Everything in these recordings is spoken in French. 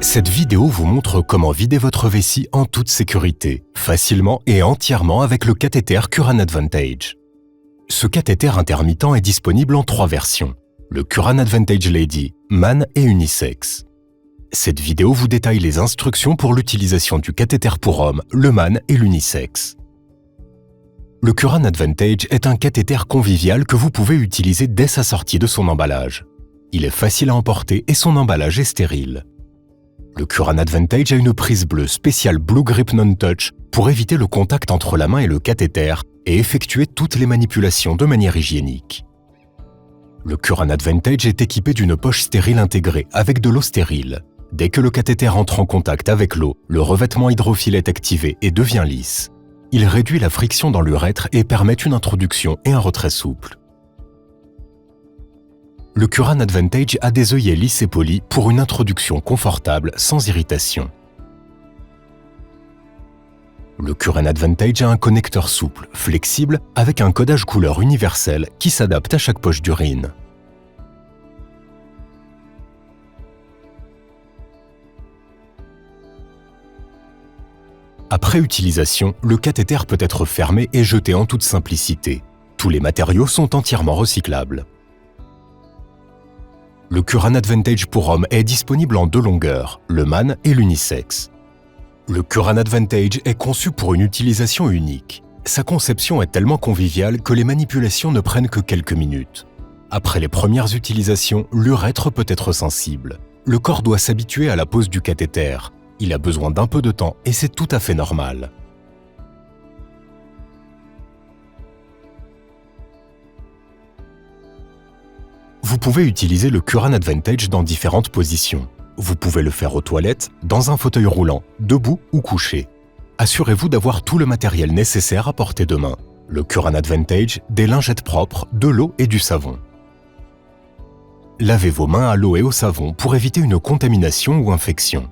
Cette vidéo vous montre comment vider votre vessie en toute sécurité, facilement et entièrement avec le cathéter Curran Advantage. Ce cathéter intermittent est disponible en 3 versions, le Curran Advantage Lady, Man et Unisex. Cette vidéo vous détaille les instructions pour l'utilisation du cathéter pour homme, le Man et l'Unisex. Le Curran Advantage est un cathéter convivial que vous pouvez utiliser dès sa sortie de son emballage. Il est facile à emporter et son emballage est stérile. Le Curran Advantage a une prise bleue spéciale Blue Grip Non-Touch pour éviter le contact entre la main et le cathéter et effectuer toutes les manipulations de manière hygiénique. Le Curran Advantage est équipé d'une poche stérile intégrée avec de l'eau stérile. Dès que le cathéter entre en contact avec l'eau, le revêtement hydrophile est activé et devient lisse. Il réduit la friction dans l'urètre et permet une introduction et un retrait souple. Le Curran Advantage a des œillets lisses et polis pour une introduction confortable sans irritation. Le Curran Advantage a un connecteur souple, flexible, avec un codage couleur universel qui s'adapte à chaque poche d'urine. Après utilisation, le cathéter peut être fermé et jeté en toute simplicité. Tous les matériaux sont entièrement recyclables. Le Curran Advantage pour homme est disponible en 2 longueurs, le Man et l'Unisex. Le Curran Advantage est conçu pour une utilisation unique. Sa conception est tellement conviviale que les manipulations ne prennent que quelques minutes. Après les premières utilisations, l'urètre peut être sensible. Le corps doit s'habituer à la pose du cathéter. Il a besoin d'un peu de temps et c'est tout à fait normal. Vous pouvez utiliser le Curran Advantage dans différentes positions. Vous pouvez le faire aux toilettes, dans un fauteuil roulant, debout ou couché. Assurez-vous d'avoir tout le matériel nécessaire à portée de main. Le Curran Advantage, des lingettes propres, de l'eau et du savon. Lavez vos mains à l'eau et au savon pour éviter une contamination ou infection.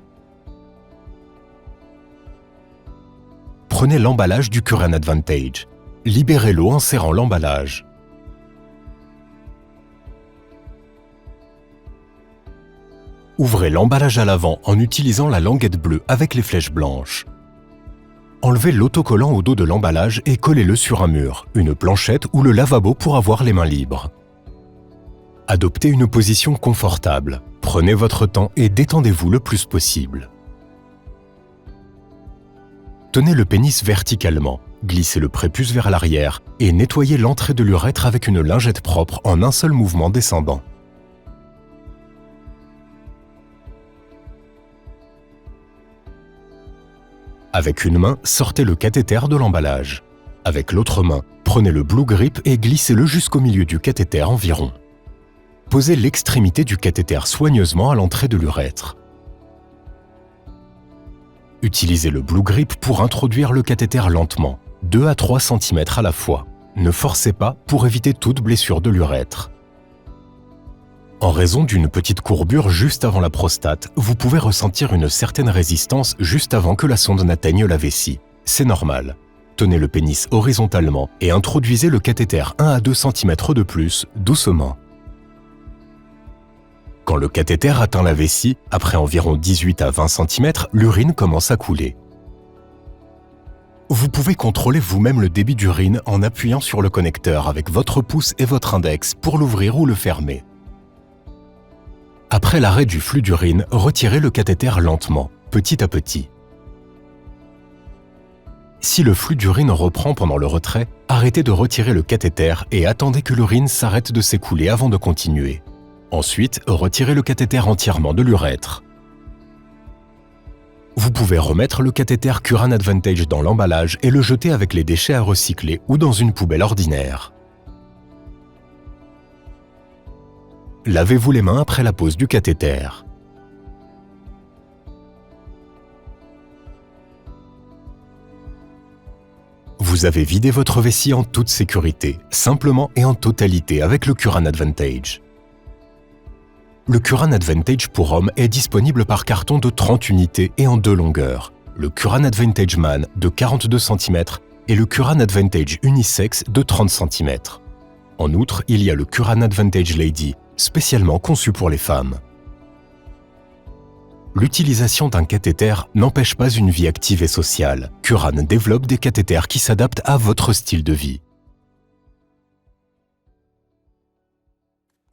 Prenez l'emballage du Curran Advantage. Libérez l'eau en serrant l'emballage. Ouvrez l'emballage à l'avant en utilisant la languette bleue avec les flèches blanches. Enlevez l'autocollant au dos de l'emballage et collez-le sur un mur, une planchette ou le lavabo pour avoir les mains libres. Adoptez une position confortable. Prenez votre temps et détendez-vous le plus possible. Tenez le pénis verticalement, glissez le prépuce vers l'arrière et nettoyez l'entrée de l'urètre avec une lingette propre en un seul mouvement descendant. Avec une main, sortez le cathéter de l'emballage. Avec l'autre main, prenez le Blue Grip et glissez-le jusqu'au milieu du cathéter environ. Posez l'extrémité du cathéter soigneusement à l'entrée de l'urètre. Utilisez le Blue Grip pour introduire le cathéter lentement, 2 à 3 cm à la fois. Ne forcez pas pour éviter toute blessure de l'urètre. En raison d'une petite courbure juste avant la prostate, vous pouvez ressentir une certaine résistance juste avant que la sonde n'atteigne la vessie. C'est normal. Tenez le pénis horizontalement et introduisez le cathéter 1 à 2 cm de plus, doucement. Quand le cathéter atteint la vessie, après environ 18 à 20 cm, l'urine commence à couler. Vous pouvez contrôler vous-même le débit d'urine en appuyant sur le connecteur avec votre pouce et votre index pour l'ouvrir ou le fermer. Après l'arrêt du flux d'urine, retirez le cathéter lentement, petit à petit. Si le flux d'urine reprend pendant le retrait, arrêtez de retirer le cathéter et attendez que l'urine s'arrête de s'écouler avant de continuer. Ensuite, retirez le cathéter entièrement de l'urètre. Vous pouvez remettre le cathéter Curran Advantage dans l'emballage et le jeter avec les déchets à recycler ou dans une poubelle ordinaire. Lavez-vous les mains après la pose du cathéter. Vous avez vidé votre vessie en toute sécurité, simplement et en totalité avec le Curran Advantage. Le Curran Advantage pour homme est disponible par carton de 30 unités et en 2 longueurs, le Curran Advantage Man de 42 cm et le Curran Advantage Unisex de 30 cm. En outre, il y a le Curran Advantage Lady, spécialement conçu pour les femmes. L'utilisation d'un cathéter n'empêche pas une vie active et sociale. Curran développe des cathéters qui s'adaptent à votre style de vie.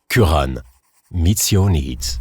Curran meets your needs.